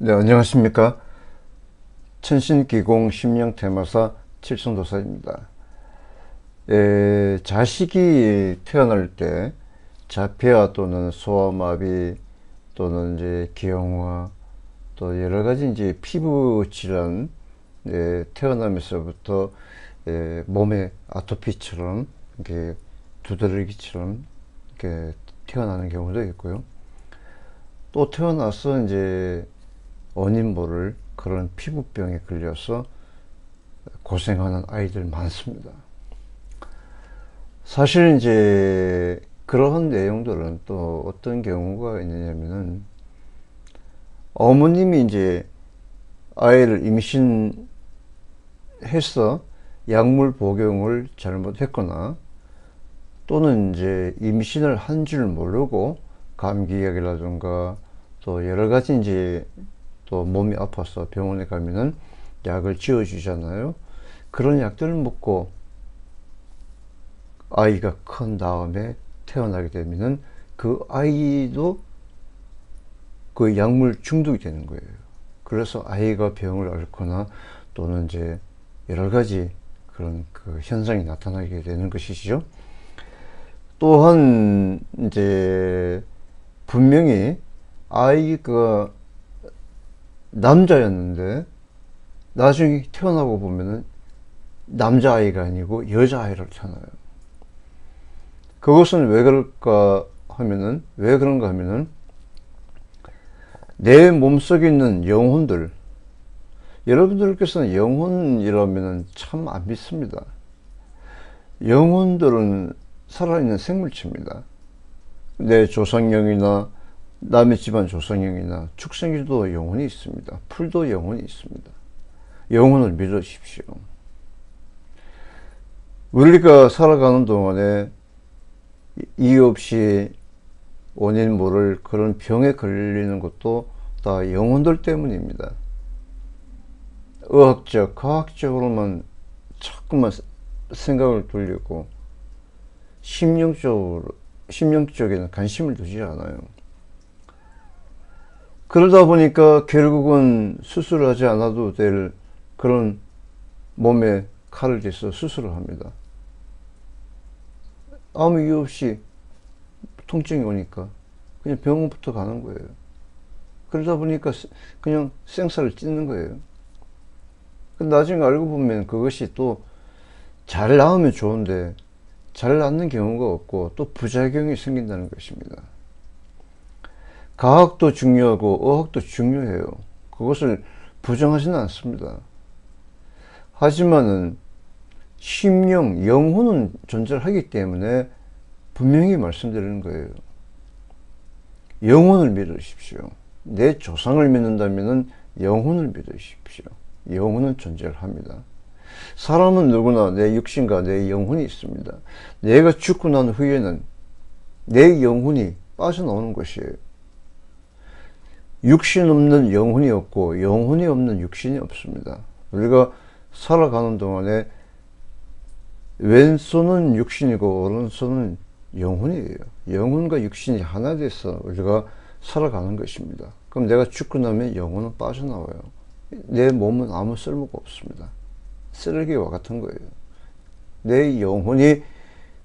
네, 안녕하십니까. 천신기공 심령테마사 칠성도사입니다. 자식이 태어날 때 자폐아 또는 소아마비 또는 이제 기형아 또 여러 가지 이제 피부 질환, 태어나면서부터 몸에 아토피처럼 이렇게 두드러기처럼 이렇게 태어나는 경우도 있고요. 또 태어나서 이제 원인 모를 그런 피부병에 걸려서 고생하는 아이들 많습니다. 사실 이제 그러한 내용들은 또 어떤 경우가 있느냐면은 어머님이 이제 아이를 임신해서 약물 복용을 잘못했거나 또는 이제 임신을 한 줄 모르고 감기약이라든가 또 여러 가지 이제 또 몸이 아파서 병원에 가면은 약을 지어주잖아요. 그런 약들을 먹고 아이가 큰 다음에 태어나게 되면은 그 아이도 그 약물 중독이 되는 거예요. 그래서 아이가 병을 앓거나 또는 이제 여러 가지 그런 그 현상이 나타나게 되는 것이죠. 또한 이제 분명히 아이가 남자였는데 나중에 태어나고 보면은 남자아이가 아니고 여자아이를 태어나요. 그것은 왜 그런가 하면은 내 몸속에 있는 영혼들, 여러분들께서는 영혼이라면은 참 안 믿습니다. 영혼들은 살아있는 생물체입니다. 내 조상령이나 남의 집안 조상령이나 축생기도 영혼이 있습니다. 풀도 영혼이 있습니다. 영혼을 믿으십시오. 우리가 살아가는 동안에 이유 없이 원인 모를 그런 병에 걸리는 것도 다 영혼들 때문입니다. 의학적, 과학적으로만 자꾸만 생각을 돌리고 심령적에는 관심을 두지 않아요. 그러다 보니까 결국은 수술하지 않아도 될 그런 몸에 칼을 대서 수술을 합니다. 아무 이유 없이 통증이 오니까 그냥 병원부터 가는 거예요. 그러다 보니까 그냥 생사를 찢는 거예요. 나중에 알고 보면 그것이 또 잘 나으면 좋은데 잘 낫는 경우가 없고 또 부작용이 생긴다는 것입니다. 과학도 중요하고 의학도 중요해요. 그것을 부정하지는 않습니다. 하지만은 심령, 영혼은 존재하기 때문에 분명히 말씀드리는 거예요. 영혼을 믿으십시오. 내 조상을 믿는다면은 영혼을 믿으십시오. 영혼은 존재를 합니다. 사람은 누구나 내 육신과 내 영혼이 있습니다. 내가 죽고 난 후에는 내 영혼이 빠져나오는 것이에요. 육신 없는 영혼이 없고 영혼이 없는 육신이 없습니다. 우리가 살아가는 동안에 왼손은 육신이고 오른손은 영혼이에요. 영혼과 육신이 하나 돼서 우리가 살아가는 것입니다. 그럼 내가 죽고 나면 영혼은 빠져나와요. 내 몸은 아무 쓸모가 없습니다. 쓰레기와 같은 거예요. 내 영혼이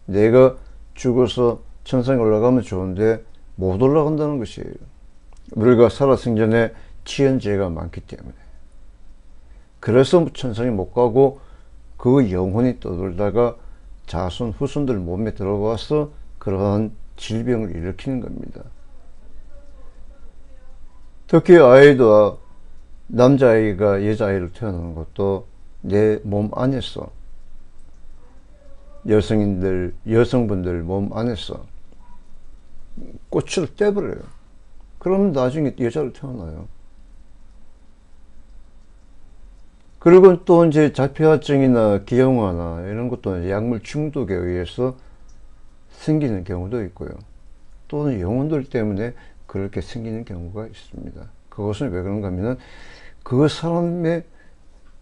내가 죽어서 천상에 올라가면 좋은데 못 올라간다는 것이에요. 우리가 살아생전에 지은 죄가 많기 때문에. 그래서 천상에 못 가고 그 영혼이 떠돌다가 자손 후손들 몸에 들어가서 그러한 질병을 일으키는 겁니다. 특히 아이도 남자아이가 여자아이를 태어나는 것도 내 몸 안에서 여성분들 몸 안에서 꽃을 떼버려요. 그러면 나중에 여자를 태어나요. 그리고 또 이제 자폐아증이나 기형아나 이런 것도 약물 중독에 의해서 생기는 경우도 있고요. 또는 영혼들 때문에 그렇게 생기는 경우가 있습니다. 그것은 왜 그런가 하면은 그 사람의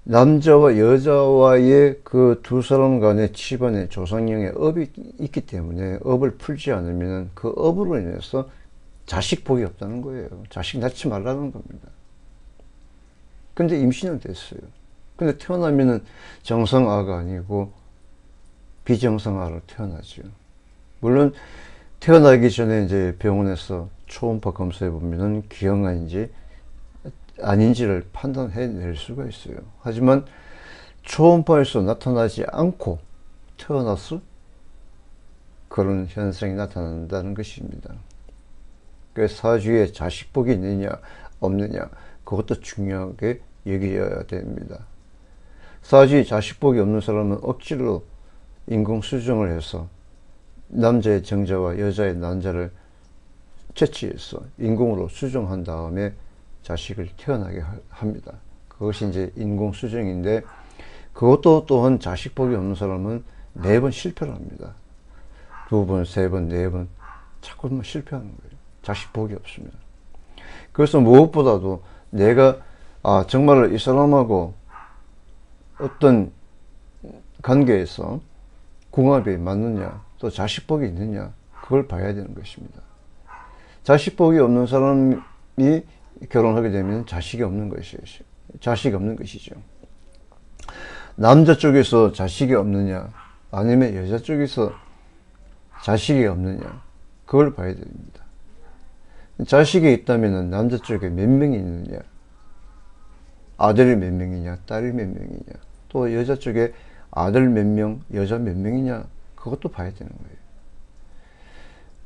남자와 여자와의 그 두 사람 간의 집안의 조상령의 업이 있기 때문에 업을 풀지 않으면 그 업으로 인해서 자식 복이 없다는 거예요. 자식 낳지 말라는 겁니다. 근데 임신은 됐어요. 근데 태어나면은 정상아가 아니고 비정상아로 태어나죠. 물론 태어나기 전에 이제 병원에서 초음파 검사해 보면은 기형아인지 아닌지를 판단해낼 수가 있어요. 하지만 초음파에서 나타나지 않고 태어나서 그런 현상이 나타난다는 것입니다. 그래서 사주에 자식복이 있느냐 없느냐 그것도 중요하게 여겨야 됩니다. 사주에 자식복이 없는 사람은 억지로 인공수정을 해서 남자의 정자와 여자의 난자를 채취해서 인공으로 수정한 다음에 자식을 태어나게 합니다. 그것이 이제 인공수정인데, 그것도 또한 자식복이 없는 사람은 매번 실패를 합니다. 2번, 3번, 4번 자꾸만 실패하는 거예요. 자식복이 없으면. 그래서 무엇보다도 내가 정말 이 사람하고 어떤 관계에서 궁합이 맞느냐, 또 자식복이 있느냐, 그걸 봐야 되는 것입니다. 자식복이 없는 사람이 결혼하게 되면 자식이 없는 것이죠. 남자 쪽에서 자식이 없느냐, 아니면 여자 쪽에서 자식이 없느냐, 그걸 봐야 됩니다. 자식이 있다면 남자 쪽에 몇 명이 있느냐, 아들이 몇 명이냐, 딸이 몇 명이냐, 또 여자 쪽에 아들 몇 명, 여자 몇 명이냐, 그것도 봐야 되는 거예요.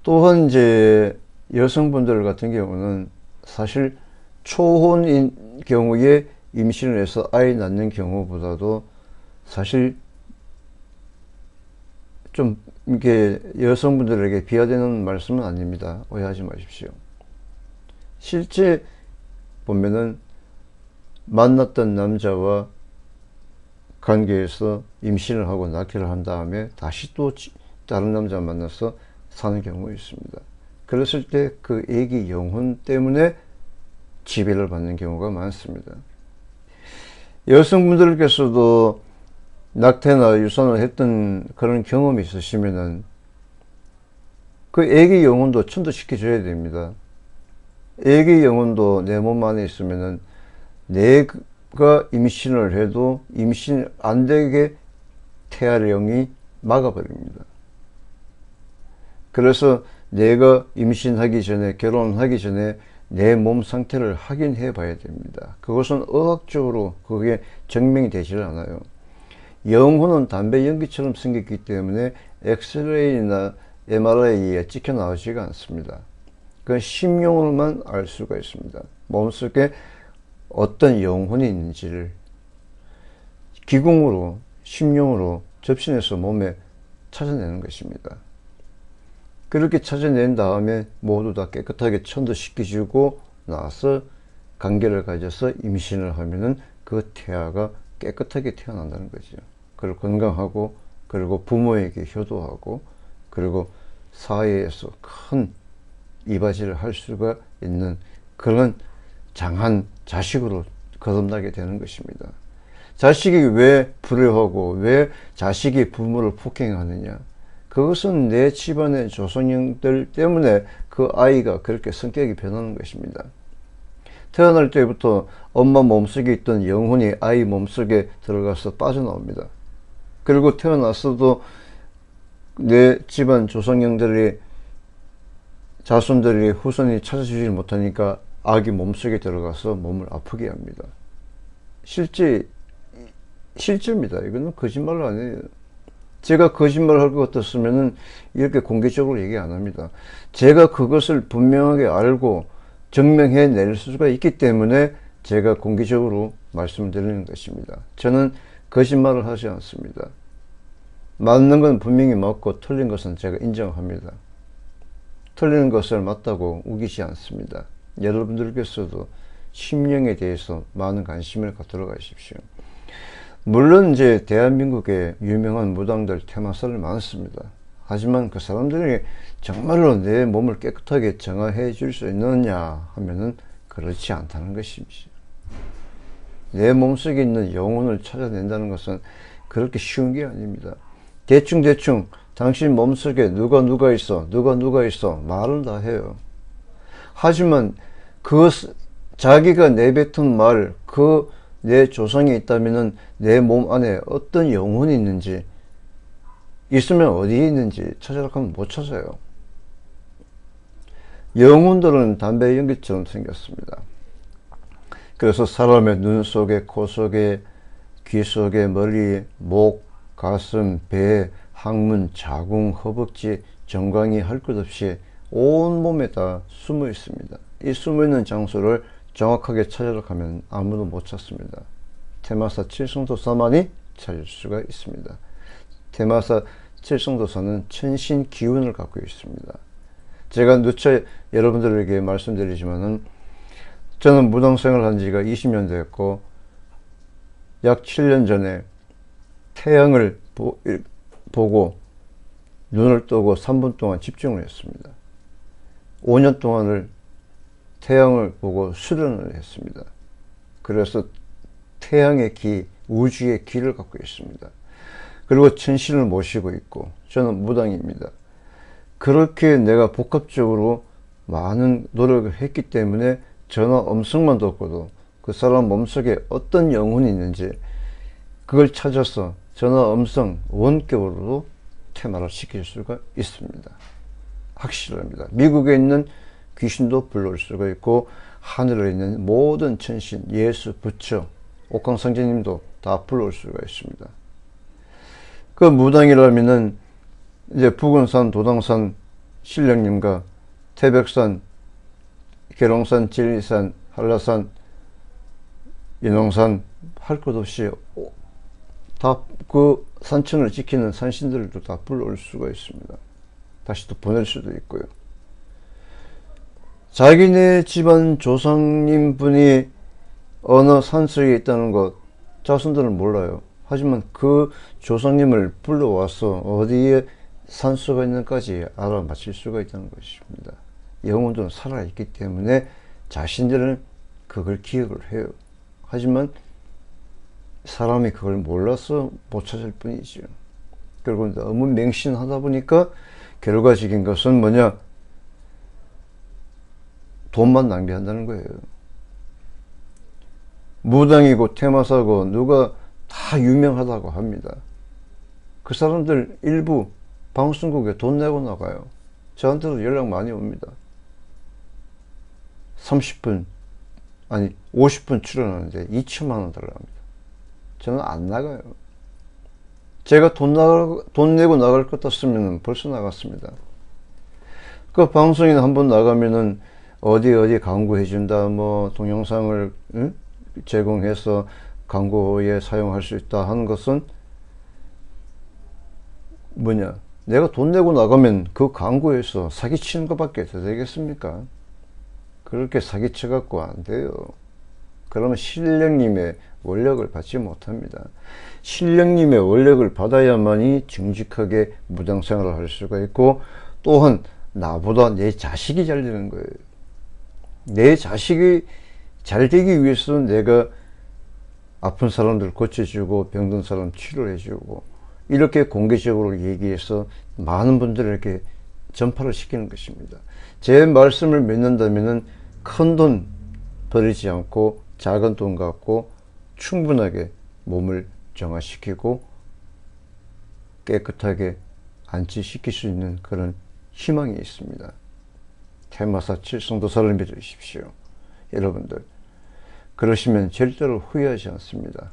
또한 이제 여성분들 같은 경우는 사실 초혼인 경우에 임신을 해서 아이 낳는 경우보다도 사실 좀 이게 여성분들에게 비하되는 말씀은 아닙니다. 오해하지 마십시오. 실제 보면은 만났던 남자와 관계에서 임신을 하고 낳기를 한 다음에 다시 또 다른 남자 만나서 사는 경우가 있습니다. 그랬을 때 그 애기 영혼 때문에 지배를 받는 경우가 많습니다. 여성분들께서도 낙태나 유산을 했던 그런 경험이 있으시면은 그 애기 영혼도 천도시켜줘야 됩니다. 애기 영혼도 내 몸 안에 있으면은 내가 임신을 해도 임신 안 되게 태아령이 막아버립니다. 그래서 내가 임신하기 전에, 결혼하기 전에 내 몸 상태를 확인해 봐야 됩니다. 그것은 의학적으로 그게 증명이 되질 않아요. 영혼은 담배 연기처럼 생겼기 때문에 엑스레이나 MRI에 찍혀 나오지가 않습니다. 그 심령으로만 알 수가 있습니다. 몸속에 어떤 영혼이 있는지를 기공으로, 심령으로 접신해서 몸에 찾아내는 것입니다. 그렇게 찾아낸 다음에 모두 다 깨끗하게 천도시켜주고 나서 관계를 가져서 임신을 하면은 그 태아가 깨끗하게 태어난다는 거죠. 그리고 건강하고, 그리고 부모에게 효도하고, 그리고 사회에서 큰 이바지를 할 수가 있는 그런 장한 자식으로 거듭나게 되는 것입니다. 자식이 왜 불효하고 왜 자식이 부모를 폭행하느냐, 그것은 내 집안의 조상님들 때문에 그 아이가 그렇게 성격이 변하는 것입니다. 태어날 때부터 엄마 몸속에 있던 영혼이 아이 몸속에 들어가서 빠져나옵니다. 그리고 태어났어도 내 집안 조상님들이, 자손들이, 후손이 찾아주지 못하니까 아기 몸속에 들어가서 몸을 아프게 합니다. 실제입니다. 이거는 거짓말 아니에요. 제가 거짓말을 할 것 같았으면은 이렇게 공개적으로 얘기 안 합니다. 제가 그것을 분명하게 알고 증명해 낼 수가 있기 때문에 제가 공개적으로 말씀드리는 것입니다. 저는 거짓말을 하지 않습니다. 맞는 건 분명히 맞고 틀린 것은 제가 인정합니다. 틀리는 것을 맞다고 우기지 않습니다. 여러분들께서도 심령에 대해서 많은 관심을 갖도록 하십시오. 물론 이제 대한민국에 유명한 무당들, 테마사를 많습니다. 하지만 그 사람들이 정말로 내 몸을 깨끗하게 정화해 줄 수 있느냐 하면은 그렇지 않다는 것입니다. 내 몸속에 있는 영혼을 찾아낸다는 것은 그렇게 쉬운 게 아닙니다. 대충 당신 몸속에 누가 있어 말을 다 해요. 하지만 그 자기가 내뱉은 말, 그 내 조상이 있다면은 내 몸 안에 어떤 영혼이 있는지, 있으면 어디에 있는지 찾으라고 하면 못 찾아요. 영혼들은 담배 연기처럼 생겼습니다. 그래서 사람의 눈 속에, 코 속에, 귀 속에, 머리, 목, 가슴, 배, 항문, 자궁, 허벅지, 정강이 할 것 없이 온 몸에 다 숨어 있습니다. 이 숨어 있는 장소를 정확하게 찾으려고 하면 아무도 못 찾습니다. 테마사 칠성도사만이 찾을 수가 있습니다. 테마사 칠성도사는 천신 기운을 갖고 있습니다. 제가 누차 여러분들에게 말씀드리지만은 저는 무당생활 한 지가 20년 됐고, 약 7년 전에 태양을 보고 눈을 뜨고 3분 동안 집중을 했습니다. 5년 동안을 태양을 보고 수련을 했습니다. 그래서 태양의 기, 우주의 기를 갖고 있습니다. 그리고 천신을 모시고 있고, 저는 무당입니다. 그렇게 내가 복합적으로 많은 노력을 했기 때문에 전화 음성만 듣고도 그 사람 몸속에 어떤 영혼이 있는지 그걸 찾아서 전화 음성 원격으로도 테마를 시킬 수가 있습니다. 확실합니다. 미국에 있는 귀신도 불러올 수가 있고, 하늘에 있는 모든 천신, 예수, 부처, 옥황상제님도 다 불러올 수가 있습니다. 그 무당이라면은 이제 부근산, 도당산 신령님과 태백산, 계룡산, 지리산, 한라산, 인왕산 할 것 없이 다 그 산천을 지키는 산신들도 다 불러올 수가 있습니다. 다시 또 보낼 수도 있고요. 자기네 집안 조상님 분이 어느 산속에 있다는 것 자손들은 몰라요. 하지만 그 조상님을 불러와서 어디에 산소가 있는지까지 알아맞힐 수가 있다는 것입니다. 영혼들은 살아있기 때문에 자신들은 그걸 기억을 해요. 하지만 사람이 그걸 몰라서 못 찾을 뿐이죠. 결국 너무 맹신하다 보니까 결과적인 것은 뭐냐? 돈만 낭비한다는 거예요. 무당이고 테마사고 누가 다 유명하다고 합니다. 그 사람들 일부 방송국에 돈 내고 나가요. 저한테도 연락 많이 옵니다. 30분 아니 50분 출연하는데 2천만 원 달라고 합니다. 저는 안 나가요. 제가 돈 내고 나갈 것 같았으면 벌써 나갔습니다. 그 방송에 한번 나가면은 어디 광고해준다, 뭐 동영상을 제공해서 광고에 사용할 수 있다 하는 것은 뭐냐? 내가 돈 내고 나가면 그 광고에서 사기치는 것밖에 더 되겠습니까? 그렇게 사기쳐갖고 안 돼요. 그러면 신령님의 원력을 받지 못합니다. 신령님의 원력을 받아야만이 정직하게 무당생활을 할 수가 있고, 또한 나보다 내 자식이 잘 되는 거예요. 내 자식이 잘 되기 위해서는 내가 아픈 사람들 고쳐주고 병든 사람 치료해주고 이렇게 공개적으로 얘기해서 많은 분들에게 전파를 시키는 것입니다. 제 말씀을 믿는다면 큰 돈 버리지 않고 작은 돈 갖고 충분하게 몸을 정화시키고 깨끗하게 안치시킬 수 있는 그런 희망이 있습니다. 테마사 칠성도사를 믿으십시오. 여러분들 그러시면 절대로 후회하지 않습니다.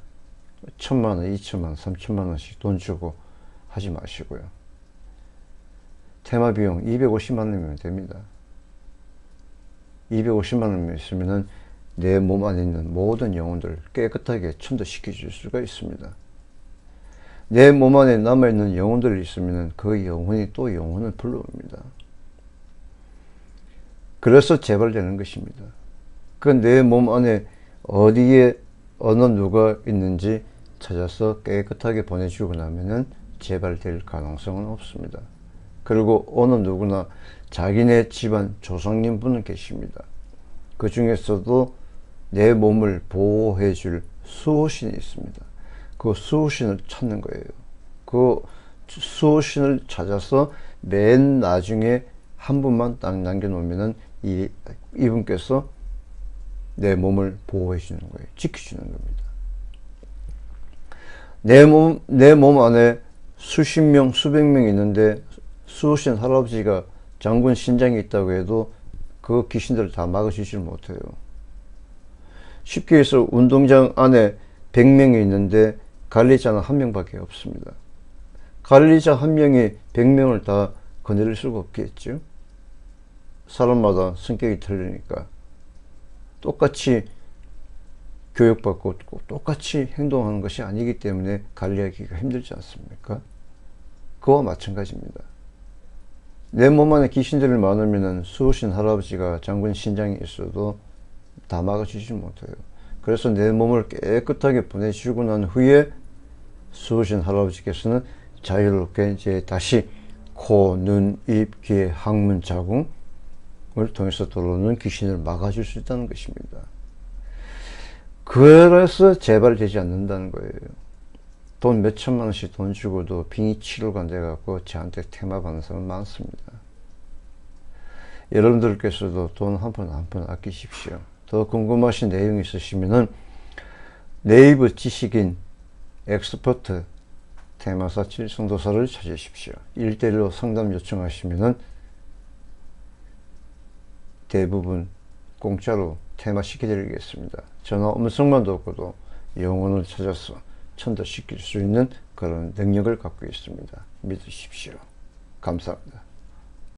1,000만원, 2,000만원, 3,000만원씩 돈 주고 하지 마시고요. 테마 비용 250만원이면 됩니다. 250만원이면 있으면 내 몸 안에 있는 모든 영혼들 깨끗하게 천도시켜 줄 수가 있습니다. 내 몸 안에 남아있는 영혼들이 있으면 그 영혼이 또 영혼을 불러옵니다. 그래서 재발되는 것입니다. 그 내 몸 안에 어디에 어느 누가 있는지 찾아서 깨끗하게 보내주고 나면은 재발될 가능성은 없습니다. 그리고 어느 누구나 자기네 집안 조상님 분은 계십니다. 그 중에서도 내 몸을 보호해 줄 수호신이 있습니다. 그 수호신을 찾는 거예요. 그 수호신을 찾아서 맨 나중에 한 분만 딱 남겨놓으면은 이분께서 내 몸을 보호해 주는 거예요. 지켜주는 겁니다. 내 몸 안에 수십 명, 수백 명 있는데 수호신 할아버지가 장군 신장이 있다고 해도 그 귀신들을 다 막아주질 못해요. 쉽게 해서 운동장 안에 100명이 있는데 관리자는 한 명밖에 없습니다. 관리자 한 명이 100명을 다 거느릴 수가 없겠죠. 사람마다 성격이 틀리니까 똑같이 교육받고 똑같이 행동하는 것이 아니기 때문에 관리하기가 힘들지 않습니까? 그와 마찬가지입니다. 내 몸 안에 귀신들이 많으면 수호신 할아버지가 장군 신장이 있어도 다 막아주지 못해요. 그래서 내 몸을 깨끗하게 보내주고 난 후에 수호신 할아버지께서는 자유롭게 이제 다시 코, 눈, 입, 귀, 항문, 자궁을 통해서 들어오는 귀신을 막아줄 수 있다는 것입니다. 그래서 재발되지 않는다는 거예요. 돈 몇천만 원씩 돈 주고도 빙의 치료가 안 돼갖고 저한테 퇴마받는 사람 많습니다. 여러분들께서도 돈 한 푼 아끼십시오. 더 궁금하신 내용이 있으시면은 네이버 지식인 엑스퍼트 테마사 칠성도사를 찾으십시오. 1대1로 상담 요청하시면은 대부분 공짜로 테마 시켜드리겠습니다. 전화 음성만 듣고도 영혼을 찾아서 천도시킬 수 있는 그런 능력을 갖고 있습니다. 믿으십시오. 감사합니다.